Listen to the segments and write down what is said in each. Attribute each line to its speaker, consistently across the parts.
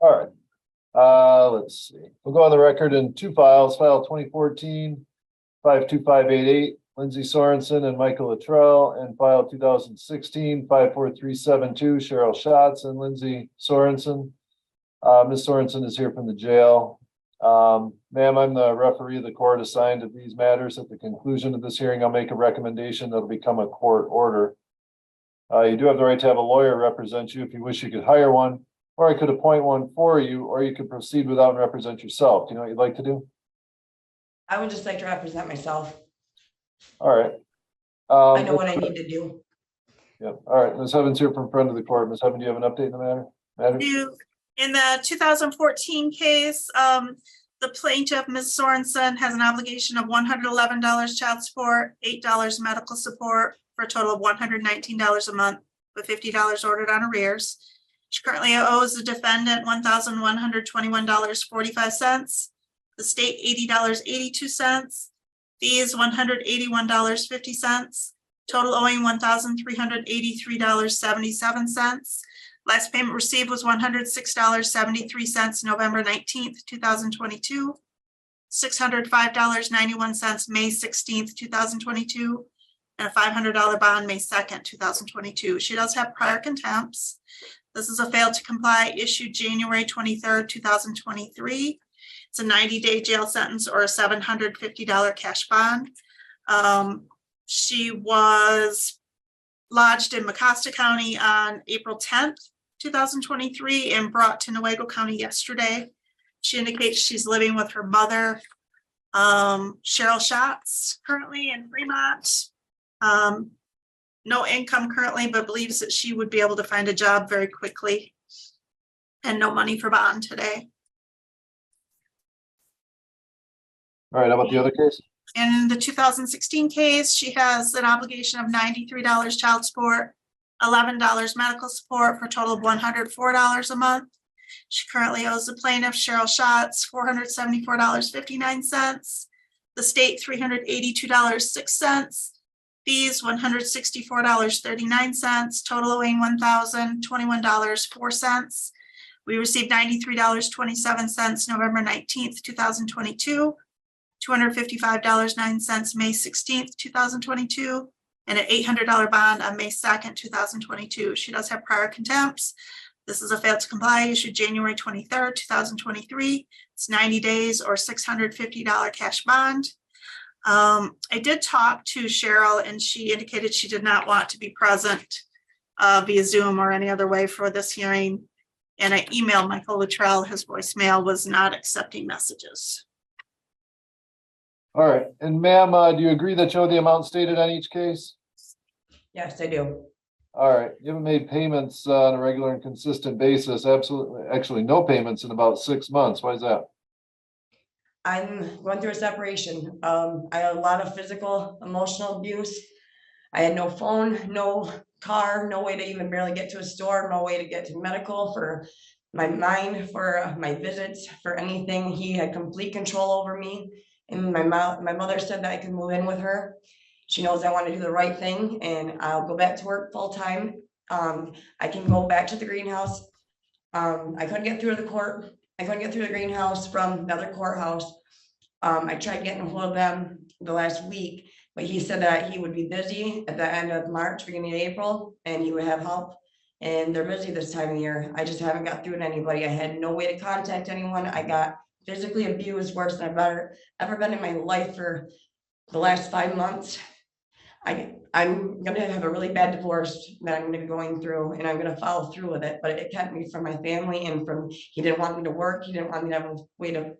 Speaker 1: All right. Let's see. We'll go on the record in two files, file 2014-52588, Lindsay Sorensen and Michael Luttrell, and file 2016-54372, Cheryl Schatz and Lindsay Sorensen. Ms. Sorensen is here from the jail. Ma'am, I'm the referee of the court assigned to these matters. At the conclusion of this hearing, I'll make a recommendation that'll become a court order. You do have the right to have a lawyer represent you. If you wish, you could hire one, or I could appoint one for you, or you could proceed without and represent yourself. Do you know what you'd like to do?
Speaker 2: I would just like to represent myself.
Speaker 1: All right.
Speaker 2: I know what I need to do.
Speaker 1: Yep. All right. Ms. Heaven's here from front of the court. Ms. Heaven, do you have an update in the matter?
Speaker 3: In the 2014 case, the plaintiff, Ms. Sorensen, has an obligation of $111 child support, $8 medical support, for a total of $119 a month, with $50 ordered on arrears. She currently owes the defendant $1,121.45, the state $80.82, fees $181.50, total owing $1,383.77. Last payment received was $106.73, November 19th, 2022, $605.91, May 16th, 2022, and a $500 bond, May 2nd, 2022. She does have prior contempts. This is a failed to comply issued January 23rd, 2023. It's a 90-day jail sentence or a $750 cash bond. She was lodged in Mecosta County on April 10th, 2023, and brought to Newaygo County yesterday. She indicates she's living with her mother, Cheryl Schatz, currently in Fremont. No income currently, but believes that she would be able to find a job very quickly, and no money for bond today.
Speaker 1: All right. How about the other case?
Speaker 3: In the 2016 case, she has an obligation of $93 child support, $11 medical support, for a total of $104 a month. She currently owes the plaintiff, Cheryl Schatz, $474.59, the state $382.06, fees $164.39, total owing $1,021.04. We received $93.27 November 19th, 2022. $255.09 May 16th, 2022, and an $800 bond on May 2nd, 2022. She does have prior contempts. This is a failed to comply issued January 23rd, 2023. It's 90 days or $650 cash bond. I did talk to Cheryl, and she indicated she did not want to be present via Zoom or any other way for this hearing. And I emailed Michael Luttrell. His voicemail was not accepting messages.
Speaker 1: All right. And ma'am, do you agree that you owe the amount stated on each case?
Speaker 2: Yes, I do.
Speaker 1: All right. You haven't made payments on a regular and consistent basis. Absolutely. Actually, no payments in about 6 months. Why is that?
Speaker 2: I'm going through a separation. I had a lot of physical, emotional abuse. I had no phone, no car, no way to even barely get to a store, no way to get to medical, for my mind, for my visits, for anything. He had complete control over me. And my mother said that I could move in with her. She knows I want to do the right thing, and I'll go back to work full time. I can go back to the greenhouse. I couldn't get through the court. I couldn't get through the greenhouse from another courthouse. I tried getting a hold of them the last week, but he said that he would be busy at the end of March, beginning of April, and he would have help. And they're busy this time of year. I just haven't got through to anybody. I had no way to contact anyone. I got physically abused worse than I've ever been in my life for the last 5 months. I'm gonna have a really bad divorce that I'm gonna be going through, and I'm gonna follow through with it. But it kept me from my family, and from, he didn't want me to work. He didn't want me to have a way to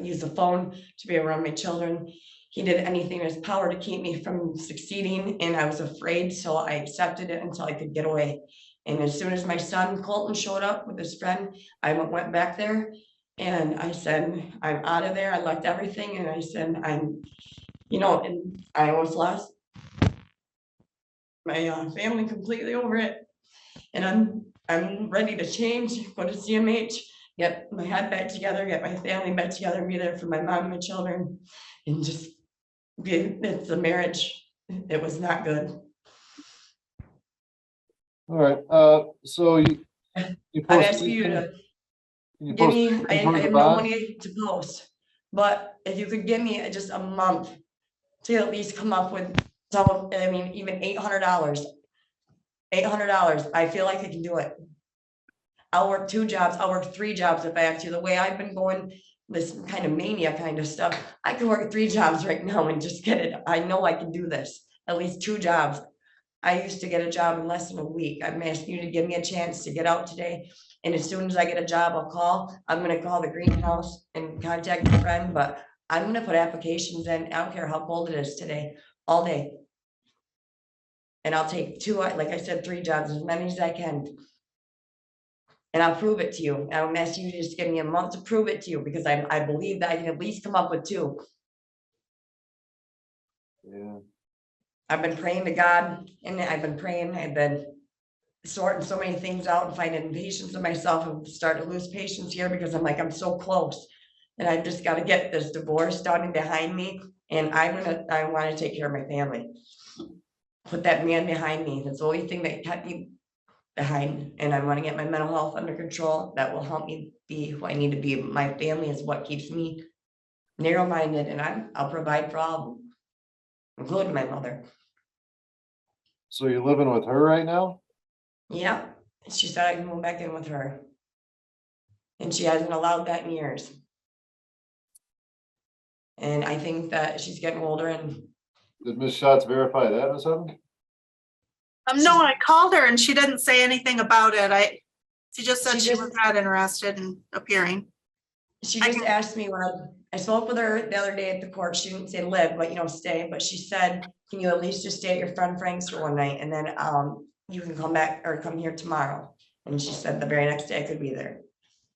Speaker 2: use the phone to be around my children. He did anything in his power to keep me from succeeding, and I was afraid, so I accepted it until I could get away. And as soon as my son Colton showed up with his friend, I went back there. And I said, I'm out of there. I left everything. And I said, and I almost lost my family completely over it. And I'm ready to change, go to CMH, get my head back together, get my family back together, be there for my mom and my children, and just it's a marriage. It was not good.
Speaker 1: All right. So you
Speaker 2: I'm asking you to
Speaker 1: Can you
Speaker 2: Give
Speaker 1: post
Speaker 2: me,
Speaker 1: anything
Speaker 2: I
Speaker 1: towards the
Speaker 2: have no
Speaker 1: bond?
Speaker 2: money to post, but if you could give me just a month to at least come up with some, I mean, even $800. $800, I feel like I can do it. I'll work 2 jobs, I'll work 3 jobs if I have to. The way I've been going, this kind of mania kind of stuff, I could work 3 jobs right now and just get it. I know I can do this, at least 2 jobs. I used to get a job in less than a week. I'm asking you to give me a chance to get out today. And as soon as I get a job, I'll call. I'm gonna call the greenhouse and contact a friend, but I'm gonna put applications in. I don't care how cold it is today, all day. And I'll take 2, like I said, 3 jobs, as many as I can. And I'll prove it to you. I'm asking you to just give me a month to prove it to you, because I believe that I can at least come up with 2.
Speaker 1: Yeah,
Speaker 2: I've been praying to God, and I've been praying, I've been sorting so many things out and finding patience in myself, and starting to lose patience here because I'm like, I'm so close. And I just gotta get this divorce done and behind me, and I wanna take care of my family. Put that man behind me. That's the only thing that kept me behind, and I wanna get my mental health under control. That will help me be who I need to be. My family is what keeps me narrow-minded, and I'll provide for all of them, including my mother.
Speaker 1: so you're living with her right now?
Speaker 2: Yeah, she said I can move back in with her. And she hasn't allowed that in years. And I think that she's getting older, and
Speaker 1: Did Ms. Schatz verify that, Ms. Evans?
Speaker 3: No, I called her and she didn't say anything about it. She just said
Speaker 2: She
Speaker 3: she
Speaker 2: just-
Speaker 3: was not interested in appearing.
Speaker 2: she
Speaker 3: I
Speaker 2: just
Speaker 3: can-
Speaker 2: asked me when I spoke with her the other day at the court. She didn't say live, but stay. But she said, can you at least just stay at your friend Frank's for one night, and then you can come back or come here tomorrow. And she said the very next day I could be there.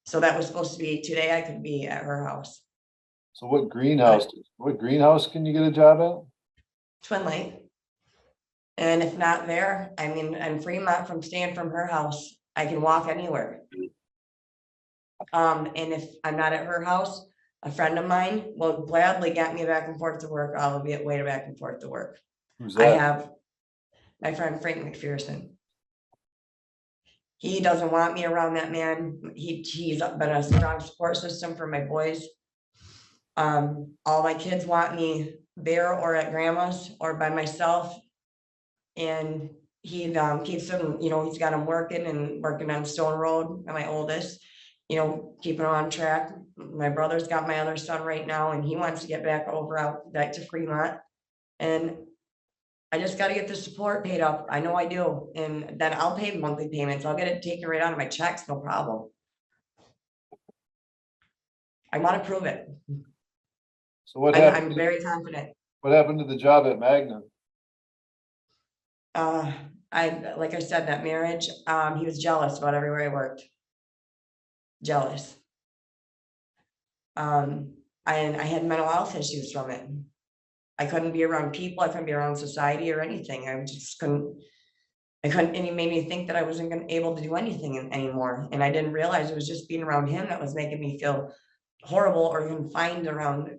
Speaker 2: So that was supposed to be today. I could be at her house.
Speaker 1: So what greenhouse can you get a job at?
Speaker 2: Twin Lake. And if not there, I mean, in Fremont, from staying from her house, I can walk anywhere. And if I'm not at her house, a friend of mine will gladly get me back and forth to work. I'll be way back and forth to work.
Speaker 1: Who's
Speaker 2: I
Speaker 1: that?
Speaker 2: have my friend Frank McPherson. He doesn't want me around that man. He's been a strong support system for my boys. All my kids want me there or at grandma's or by myself. And he keeps them, he's got them working on Stone Road, my oldest, keeping them on track. My brother's got my other son right now, and he wants to get back to Fremont. And I just gotta get the support paid up. I know I do. And then I'll pay monthly payments. I'll get it taken right out of my checks, no problem. I wanna prove it.
Speaker 1: So what
Speaker 2: I'm
Speaker 1: happened,
Speaker 2: very confident.
Speaker 1: what happened to the job at Magna?
Speaker 2: Like I said, that marriage, he was jealous about everywhere I worked. Jealous. And I had mental health issues from it. I couldn't be around people, I couldn't be around society or anything. I just couldn't, and he made me think that I wasn't able to do anything anymore. And I didn't realize it was just being around him that was making me feel horrible or confined around.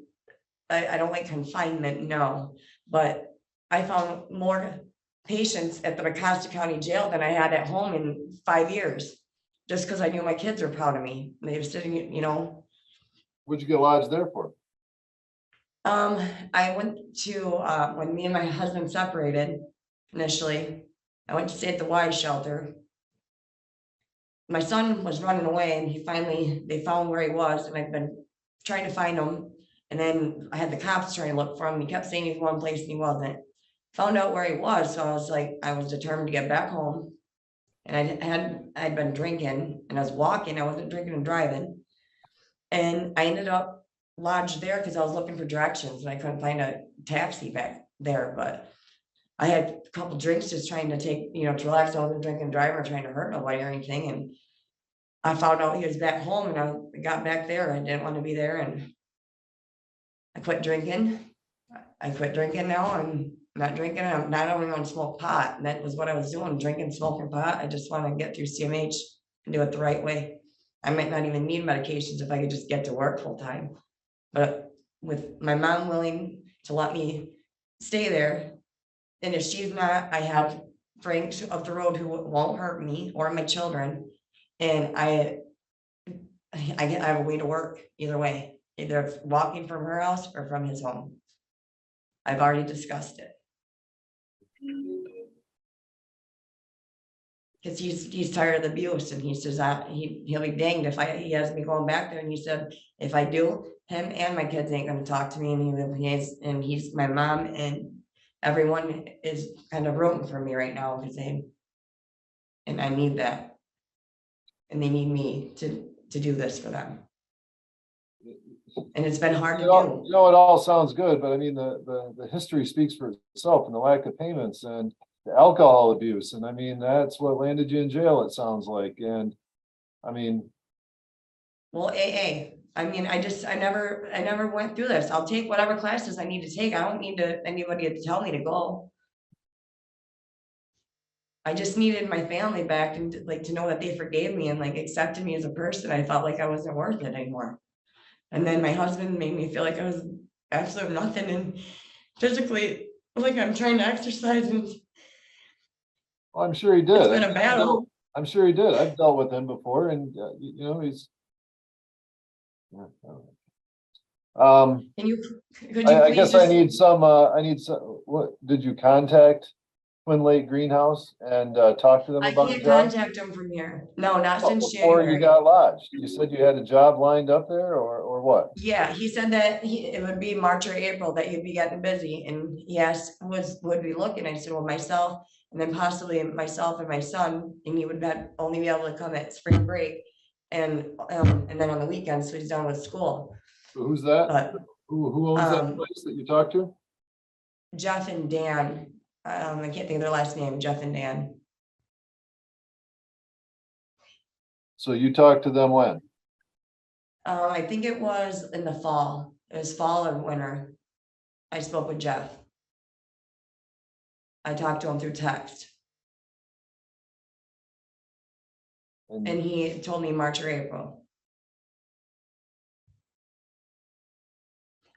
Speaker 2: I don't like confinement, no, but I found more patients at the Mecosta County Jail than I had at home in 5 years, just because I knew my kids were proud of me. They were sitting,
Speaker 1: What'd you get lodged there for?
Speaker 2: I went to, when me and my husband separated initially, I went to stay at the Y shelter. My son was running away, and they found where he was, and I've been trying to find him. And then I had the cops trying to look for him. He kept saying he's one place and he wasn't. Found out where he was, so I was determined to get back home. And I'd been drinking, and I was walking. I wasn't drinking and driving. And I ended up lodged there because I was looking for directions, and I couldn't find a taxi back there. But I had a couple drinks just trying to take, to relax. I wasn't drinking and driving or trying to hurt nobody or anything. And I found out he was back home, and I got back there. I didn't want to be there, and I quit drinking. I quit drinking now. I'm not drinking. I'm not only going to smoke pot. And that was what I was doing, drinking, smoking pot. I just want to get through CMH and do it the right way. I might not even need medications if I could just get to work full time. But with my mom willing to let me stay there, and if she's not, I have Frank up the road who won't hurt me or my children. And I have a way to work either way, either walking from her house or from his home. I've already discussed it. Cause he's tired of the abuse, and he says that he'll be danged if he has me going back there, and he said, if I do, him and my kids ain't gonna talk to me, and he's my mom, and everyone is kind of rooting for me right now, because and I need that. And they need me to do this for them. And it's been hard to
Speaker 1: You know,
Speaker 2: do.
Speaker 1: you know, it all sounds good, but I mean, the history speaks for itself, and the lack of payments and the alcohol abuse. And I mean, that's what landed you in jail, it sounds like. And I mean,
Speaker 2: Well, AA, I mean, I never went through this. I'll take whatever classes I need to take. I don't need anybody to tell me to go. I just needed my family back, and like to know that they forgave me and like accepted me as a person. I felt like I wasn't worth it anymore. And then my husband made me feel like I was absolutely nothing, and physically, like I'm trying to exercise, and
Speaker 1: well, I'm sure he did.
Speaker 2: it's been a battle.
Speaker 1: I'm sure he did. I've dealt with him before, and you know, he's. Yeah, I don't know.
Speaker 2: Can you, could you
Speaker 1: I
Speaker 2: please
Speaker 1: guess I
Speaker 2: just,
Speaker 1: need some, what, did you contact Twin Lake Greenhouse and talk to them
Speaker 2: I
Speaker 1: about the
Speaker 2: can't
Speaker 1: job?
Speaker 2: contact him from here. No, not
Speaker 1: Oh,
Speaker 2: since
Speaker 1: before you
Speaker 2: January.
Speaker 1: got lodged, you said you had a job lined up there, or what?
Speaker 2: Yeah, he said that it would be March or April that he'd be getting busy, and he asked, would we looking? I said, well, myself, and then possibly myself and my son, and he would only be able to come at spring break. And then on the weekends, so he's done with school.
Speaker 1: So who's that?
Speaker 2: But
Speaker 1: Who owns that place that you talked to?
Speaker 2: Jeff and Dan, I can't think of their last name, Jeff and Dan.
Speaker 1: So you talked to them when?
Speaker 2: I think it was in the fall. It was fall or winter. I spoke with Jeff. I talked to him through text, and he told me March or April.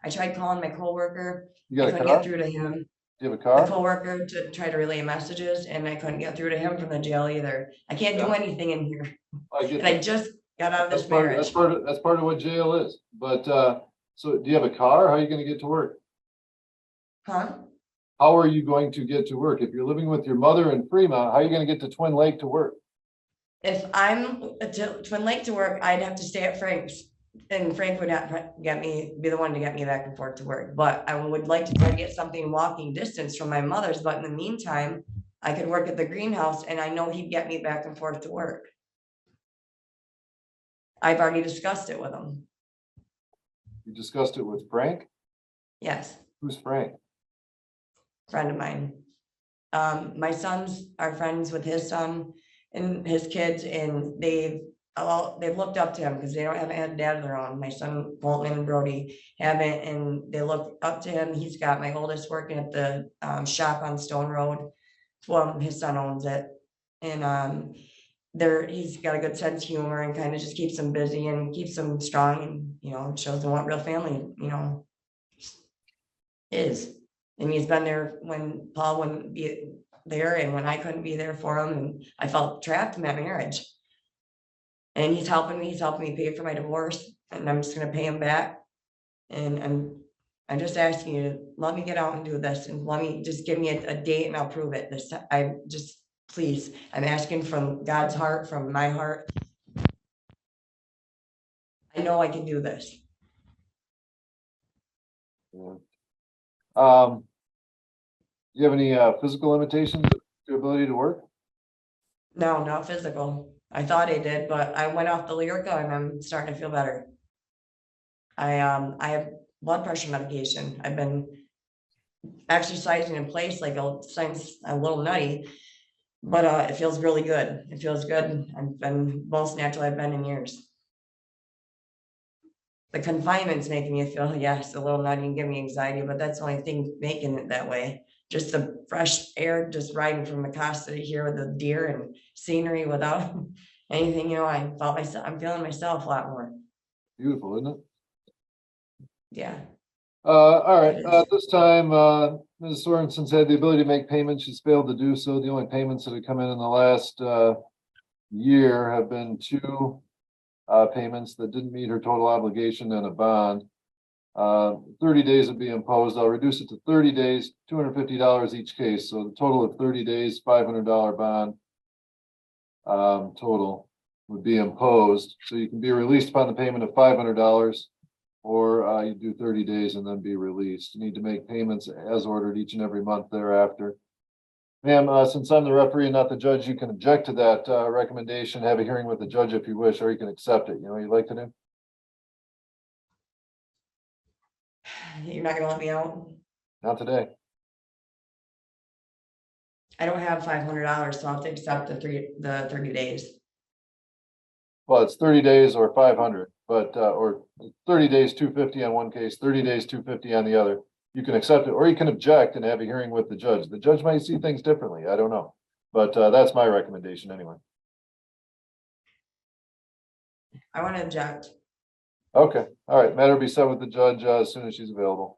Speaker 2: I tried calling my coworker.
Speaker 1: You
Speaker 2: I
Speaker 1: got a
Speaker 2: couldn't
Speaker 1: car?
Speaker 2: get through to him.
Speaker 1: Do you have a
Speaker 2: The
Speaker 1: car?
Speaker 2: coworker to try to relay messages, and I couldn't get through to him from the jail either. I can't do
Speaker 1: Yeah.
Speaker 2: anything in here,
Speaker 1: I get
Speaker 2: and I
Speaker 1: that.
Speaker 2: just got out of
Speaker 1: That's
Speaker 2: this
Speaker 1: part,
Speaker 2: marriage.
Speaker 1: that's part of what jail is. But so do you have a car? How are you gonna get to work?
Speaker 2: Huh?
Speaker 1: How are you going to get to work? If you're living with your mother in Fremont, how are you gonna get to Twin Lake to work?
Speaker 2: If I'm to Twin Lake to work, I'd have to stay at Frank's, and Frank would have to be the one to get me back and forth to work. But I would like to try to get something walking distance from my mother's, but in the meantime, I could work at the greenhouse, and I know he'd get me back and forth to work. I've already discussed it with him.
Speaker 1: You discussed it with Frank?
Speaker 2: Yes,
Speaker 1: Who's Frank?
Speaker 2: friend of mine. My sons are friends with his son and his kids, and they've looked up to him because they haven't had a dad of their own. My son Bolton and Brody haven't, and they look up to him. He's got my oldest working at the shop on Stone Road. Well, his son owns it, and he's got a good sense of humor and kind of just keeps them busy and keeps them strong, and shows them what real family is. And he's been there when Paul wouldn't be there, and when I couldn't be there for him, and I felt trapped in that marriage. And he's helping me pay for my divorce, and I'm just gonna pay him back. And I'm just asking you to let me get out and do this, and let me just give me a date, and I'll prove it. Please, I'm asking from God's heart, from my heart. I know I can do this.
Speaker 1: Yeah. Do you have any physical limitations to your ability to work?
Speaker 2: No, not physical. I thought I did, but I went off the Lyrica, and I'm starting to feel better. I have blood pressure medication. I've been exercising in place since a little nutty, but it feels really good. It feels good. I've been most natural I've been in years. The confinement's making me feel, yes, a little nutty and give me anxiety, but that's the only thing making it that way. Just the fresh air, just riding from Acosta to here with the deer and scenery without anything, I'm feeling myself a lot more.
Speaker 1: Beautiful, isn't it?
Speaker 2: Yeah.
Speaker 1: All right,
Speaker 2: It is.
Speaker 1: this time, Ms. Sorensen's had the ability to make payments. She's failed to do so. The only payments that have come in the last year have been two payments that didn't meet her total obligation and a bond. 30 days would be imposed. I'll reduce it to 30 days, $250 each case. So the total of 30 days, $500 bond total would be imposed. So you can be released upon the payment of $500, or you do 30 days and then be released. You need to make payments as ordered each and every month thereafter. Ma'am, since I'm the referee and not the judge, you can object to that recommendation, have a hearing with the judge if you wish, or you can accept it. You know what you'd like to do?
Speaker 2: You're not gonna let me out?
Speaker 1: Not today.
Speaker 2: I don't have $500, so I'll have to accept the 30 days.
Speaker 1: Well, it's 30 days or 500, but, or 30 days, 250 on one case, 30 days, 250 on the other. You can accept it, or you can object and have a hearing with the judge. The judge might see things differently. I don't know. But that's my recommendation anyway.
Speaker 2: I want to object.
Speaker 1: Okay, all right. Matter will be set with the judge as soon as she's available.